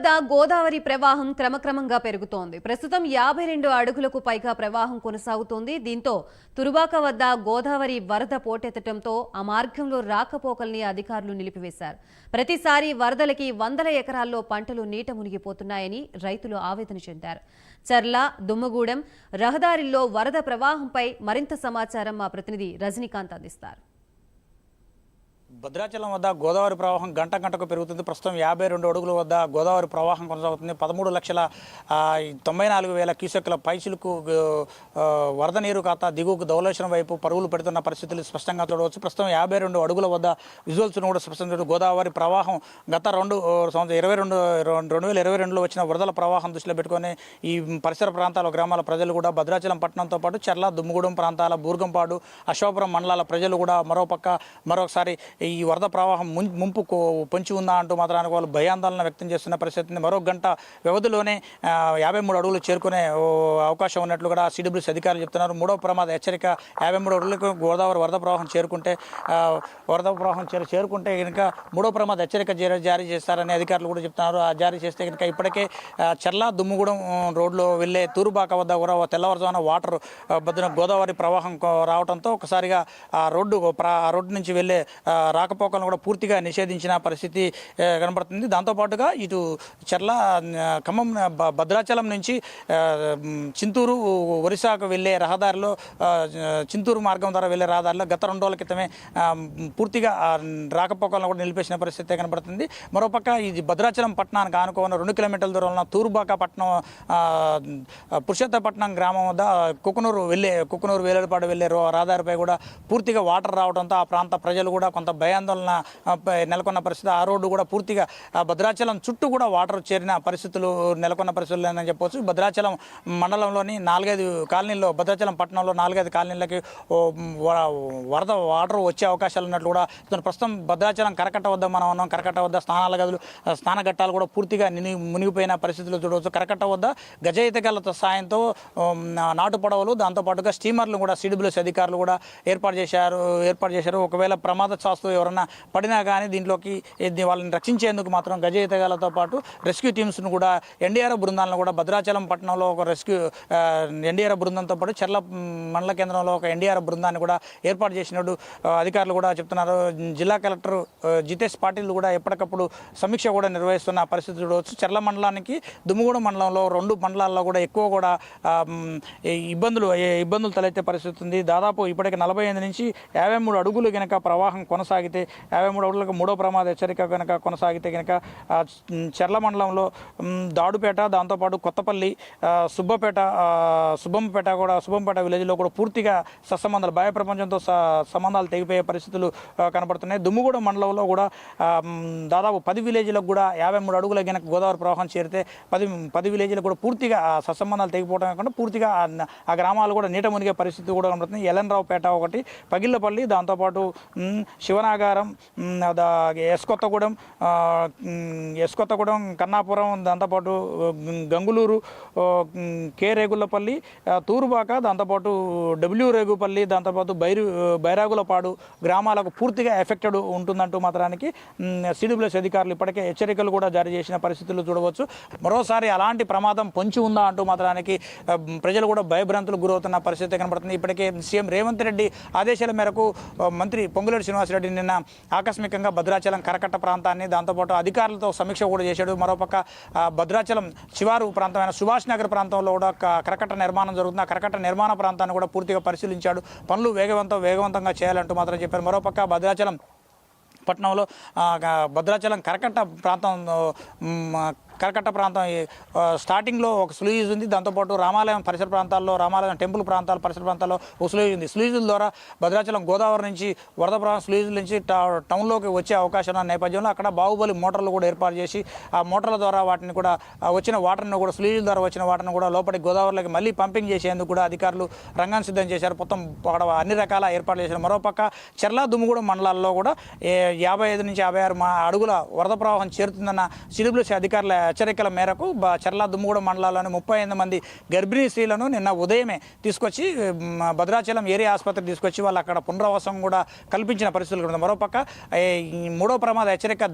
వద్ద గోదావరి ప్రవాహం క్రమక్రమంగా పెరుగుతోంది. ప్రస్తుతం 52 అడుగులకు పైగా ప్రవాహం కొనసాగుతోంది. దీంతో తురుబాక వద్ద గోదావరి వరద పోటెత్తడంతో ఆ మార్గంలో రాకపోకల్ని అధికారులు నిలిపివేశారు. ప్రతిసారి వరదలకి వందల ఎకరాల్లో పంటలు నీట మునిగిపోతున్నాయని రైతులు ఆవేదన చెందారు. చర్ల, దుమ్మగూడెం రహదారిలో వరద ప్రవాహంపై మరింత సమాచారం మా ప్రతినిధి రజనీకాంత్ అందిస్తారు. భద్రాచలం వద్ద గోదావరి ప్రవాహం గంట గంటకు పెరుగుతుంది. ప్రస్తుతం 52 అడుగుల వద్ద గోదావరి ప్రవాహం కొనసాగుతుంది. 13,94,000 క్యూసెక్కుల పైచిలకు వరద నీరు ఖాతా దిగువకు ధవళేశ్వరం వైపు పరుగులు పెడుతున్న పరిస్థితులు స్పష్టంగా చూడవచ్చు. ప్రస్తుతం 52 అడుగుల వద్ద విజువల్స్ను కూడా స్పష్టంగా గోదావరి ప్రవాహం గత 2022లో వచ్చిన వరదల ప్రవాహం దృష్టిలో పెట్టుకొని ఈ పరిసర ప్రాంతాల గ్రామాల ప్రజలు కూడా భద్రాచలం పట్టణంతో పాటు చర్ల, దుమ్ముగూడెం ప్రాంతాల, బూర్గంపాడు, అశోపురం మండలాల ప్రజలు కూడా మరొకసారి ఈ వరద ప్రవాహం ముంపు పొంచి ఉందా అంటూ మాత్రానికి వాళ్ళు భయాందోళన వ్యక్తం చేస్తున్న పరిస్థితి. మరో గంట వ్యవధిలోనే 53 అడుగులు చేరుకునే అవకాశం ఉన్నట్లు కూడా సిడబ్ల్యూసీ అధికారులు చెప్తున్నారు. మూడవ ప్రమాద హెచ్చరిక 53 అడుగులకు గోదావరి వరద ప్రవాహం చేరుకుంటే కనుక మూడవ ప్రమాద హెచ్చరిక జారీ చేస్తారని అధికారులు కూడా చెప్తున్నారు. జారీ చేస్తే కనుక ఇప్పటికే చర్ల, దుమ్ముగూడెం రోడ్లో వెళ్ళే తూరుబాక వద్ద కూడా తెల్లవారుజామున వాటర్ గోదావరి ప్రవాహం రావడంతో ఒకసారిగా ఆ రోడ్డు నుంచి వెళ్ళే రాకపోకలను కూడా పూర్తిగా నిషేధించిన పరిస్థితి కనబడుతుంది. దాంతోపాటుగా ఇటు చర్ల, ఖమ్మం, భద్రాచలం నుంచి చింతూరు, ఒరిస్సాకు వెళ్ళే రహదారిలో చింతూరు మార్గం ద్వారా వెళ్ళే రహదారిలో గత 2 రోజుల క్రితమే పూర్తిగా రాకపోకలను కూడా నిలిపేసిన పరిస్థితి కనబడుతుంది. మరోపక్క ఇది భద్రాచలం పట్టణానికి ఆనుకోన్న 2 కిలోమీటర్ల దూరంలో తూర్బాక పట్టణం, పురుషోత్తపట్నం గ్రామం వద్ద కుకునూరు వేలపాడు వెళ్ళే రహదారిపై కూడా పూర్తిగా వాటర్ రావడంతో ఆ ప్రాంత ప్రజలు కూడా కొంత భయాందోళన నెలకొన్న పరిస్థితి. ఆ రోడ్డు కూడా పూర్తిగా భద్రాచలం చుట్టూ కూడా వాటర్ చేరిన పరిస్థితులు నెలకొన్న పరిస్థితులు అని చెప్పవచ్చు. భద్రాచలం మండలంలోని 4-5 కాలనీల్లో, భద్రాచలం పట్టణంలో 4-5 కాలనీలకి వరద వాటర్ వచ్చే అవకాశాలు ఉన్నట్లు కూడా ప్రస్తుతం భద్రాచలం కరకట్ట వద్ద మనం ఉన్నాం. కరకట్ట వద్ద స్నానఘట్టాలు కూడా పూర్తిగా మునిగిపోయిన పరిస్థితులు చూడవచ్చు. కరకట్ట వద్ద గజ ఈతగాళ్ల సాయంతో నాటు పడవలు, దాంతోపాటుగా స్టీమర్లు కూడా సిడబ్ల్యూసీ అధికారులు కూడా ఏర్పాటు చేశారు. ఒకవేళ ప్రమాద శాస్త్రం ఎవరన్నా పడినా కానీ దీంట్లోకి వాళ్ళని రక్షించేందుకు మాత్రం గజ ఈతగాళ్లతో పాటు రెస్క్యూ టీమ్స్ను కూడా, ఎన్డీఆర్ఎఫ్ బృందాలను కూడా భద్రాచలం పట్టణంలో ఒక ఎన్డీఆర్ఎఫ్ బృందంతో పాటు చర్ల మండల కేంద్రంలో ఒక ఎన్డీఆర్ఎఫ్ బృందాన్ని కూడా ఏర్పాటు చేసినట్టు అధికారులు కూడా చెప్తున్నారు. జిల్లా కలెక్టర్ జితేష్ పాటిల్ కూడా ఎప్పటికప్పుడు సమీక్ష కూడా నిర్వహిస్తున్న పరిస్థితి చూడవచ్చు. చర్ల మండలానికి, దుమ్ముగూడెం మండలంలో 2 మండలాల్లో కూడా ఎక్కువ కూడా ఇబ్బందులు తలెత్తే పరిస్థితి ఉంది. దాదాపు ఇప్పటికి 45 నుంచి 53 అడుగులు కనుక ప్రవాహం కొనసాగితే, 53 అడుగులకు మూడో ప్రమాద హెచ్చరిక కనుక కొనసాగితే కనుక చర్ల మండలంలో దాడుపేట, దాంతోపాటు కొత్తపల్లి, సుబ్బంపేట విలేజ్లో కూడా పూర్తిగా సత్సంబంధాలు, బాహ్య ప్రపంచంతో సంబంధాలు తెగిపోయే పరిస్థితులు కనపడుతున్నాయి. దుమ్ముగూడెం మండలంలో కూడా దాదాపు 10 విలేజ్లకు కూడా 53 అడుగుల కనుక గోదావరి ప్రవాహం చేరితే 10 విలేజ్లకు కూడా పూర్తిగా సత్సంబంధాలు తెగిపోవడం కాకుండా పూర్తిగా ఆ గ్రామాలు కూడా నీట మునిగే పరిస్థితి కూడా కనబడుతుంది. ఎలన్రావుపేట ఒకటి, పగిళ్ళపల్లి, దాంతోపాటు శివనాగారం, ఎస్కొత్తగూడెం, కన్నాపురం, దాంతోపాటు గంగులూరు, కే రేగులపల్లి, తూరుబాక, దాంతోపాటు డబ్ల్యూ రేగుపల్లి, దాంతోపాటు బైరాగులపాడు గ్రామాలకు పూర్తిగా ఎఫెక్టెడ్ ఉంటుందంటూ మాత్రానికి సిడబ్ల్యూసీ అధికారులు ఇప్పటికే హెచ్చరికలు కూడా జారీ చేసిన పరిస్థితులు చూడవచ్చు. మరోసారి అలాంటి ప్రమాదం పొంచి ఉందా అంటూ మాత్రానికి ప్రజలు కూడా భయభ్రాంతులకు గురవుతున్న పరిస్థితి కనబడుతుంది. ఇప్పటికే సీఎం రేవంత్ రెడ్డి ఆదేశాల మేరకు మంత్రి పొంగులేటి శ్రీనివాసరెడ్డి నిన్న ఆకస్మికంగా భద్రాచలం కరకట్ట ప్రాంతాన్ని, దాంతోపాటు అధికారులతో సమీక్ష కూడా చేశాడు. మరోపక్క భద్రాచలం శివారు ప్రాంతమైన సుభాష్ నగర్ ప్రాంతంలో కూడా కరకట్ట నిర్మాణం జరుగుతుంది. ఆ కరకట్ట నిర్మాణ ప్రాంతాన్ని కూడా పూర్తిగా పరిశీలించాడు. పనులు వేగవంతంగా చేయాలంటూ మాత్రం చెప్పారు. మరోపక్క భద్రాచలం పట్టణంలో భద్రాచలం కరకట్ట ప్రాంతం స్టార్టింగ్లో ఒక స్లూయిజ్ ఉంది. దాంతోపాటు రామాలయం టెంపుల్ పరిసర ప్రాంతాల్లో ఒక స్లూయిజ్ ఉంది. స్లూయిజుల ద్వారా భద్రాచలం గోదావరి నుంచి వరద ప్రవాహం స్లూయిజుల నుంచి టౌన్లోకి వచ్చే అవకాశం ఉన్న నేపథ్యంలో అక్కడ బాహుబలి మోటార్లు కూడా ఏర్పాటు చేసి ఆ మోటార్ల ద్వారా వాటిని కూడా వచ్చిన వాటర్ని కూడా, స్లూయిజుల ద్వారా వచ్చిన వాటర్ని కూడా లోపలికి గోదావరిలోకి మళ్ళీ పంపింగ్ చేసేందుకు కూడా అధికారులు రంగాన్ని సిద్ధం చేశారు. మొత్తం అన్ని రకాల ఏర్పాట్లు చేశారు. మరోపక్క చర్ల, దుమ్ముగూడెం మండలాల్లో కూడా 55 నుంచి 56 అడుగుల వరద ప్రవాహం చేరుతుందన్న సిడబ్ల్యూసీ అధికారుల హెచ్చరికల మేరకు చర్ల దుమ్ముగూడెం మండలాల్లోని 38 మంది గర్భిణీ స్త్రీలను నిన్న ఉదయమే తీసుకొచ్చి భద్రాచలం ఏరియా ఆసుపత్రికి తీసుకొచ్చి వాళ్ళు అక్కడ పునరావాసం కూడా కల్పించిన పరిస్థితులు ఉన్నాయి. మరోపక్క ఈ మూడో ప్రమాద హెచ్చరిక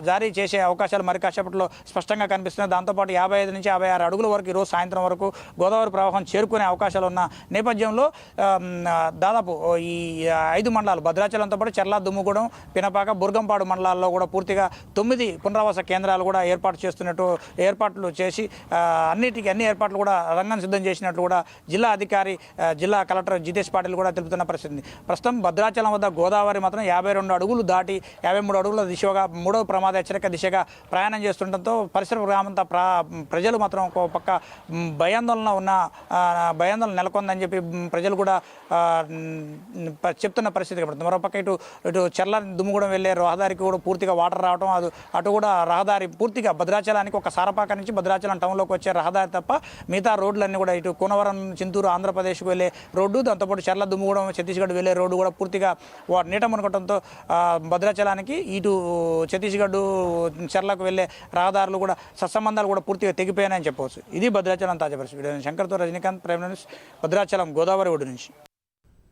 జారీ చేసే అవకాశాలు మరి కాసేపట్లో స్పష్టంగా కనిపిస్తున్నాయి. దాంతోపాటు 55 నుంచి 56 అడుగుల వరకు ఈరోజు సాయంత్రం వరకు గోదావరి ప్రవాహం చేరుకునే అవకాశాలు ఉన్న నేపథ్యంలో దాదాపు ఈ 5 మండలాలు భద్రాచలంతో పాటు చర్ల దుమ్ముగూడెం పినపాక బుర్గంపాడు మండలాల్లో కూడా పూర్తిగా 9 పునరావాస కేంద్రాలు కూడా ఏర్పాట్లు చేసి అన్ని ఏర్పాట్లు కూడా రంగం సిద్ధం చేసినట్లు కూడా జిల్లా అధికారి జిల్లా కలెక్టర్ జితేష్ పాటిల్ కూడా తెలుపుతున్న పరిస్థితి. ప్రస్తుతం భద్రాచలం వద్ద గోదావరి మాత్రం 52 అడుగులు దాటి 53 అడుగుల దిశగా మూడవ ప్రమాద హెచ్చరిక దిశగా ప్రయాణం చేస్తుండటంతో పరిసర గ్రామంతా ప్రజలు మాత్రం ఒక పక్క భయాందోళన నెలకొందని చెప్పి ప్రజలు కూడా చెప్తున్న పరిస్థితి కనబడుతుంది. మరోపక్క ఇటు చర్ల దుమ్ముగూడెం వెళ్ళే రహదారికి కూడా పూర్తిగా వాటర్ రావడం, అటు కూడా రహదారి పూర్తిగా భద్రాచలానికి ఒక సారపాక నుంచి భద్రాచలం టౌన్లోకి వచ్చే రహదారి తప్ప మిగతా రోడ్లన్నీ కూడా ఇటు కోనవరం చింతూరు ఆంధ్రప్రదేశ్కు వెళ్ళే రోడ్డు, దాంతోపాటు చర్ల దుమ్ముగూడెం ఛత్తీస్గఢ్ వెళ్ళే రోడ్డు కూడా పూర్తిగా నీట మునగడంతో భద్రాచలానికి ఇటు ఛత్తీస్గఢ్ చర్లకు వెళ్ళే రహదారులు కూడా సత్సంబంధాలు కూడా పూర్తిగా తెగిపోయాయని చెప్పవచ్చు. ఇది భద్రాచలం తాజా పరిస్థితి. శంకర్తో రజనీకాంత్, ప్రైమ్ న్యూస్, భద్రాచలం గోదావరి ఒడ్డు నుంచి.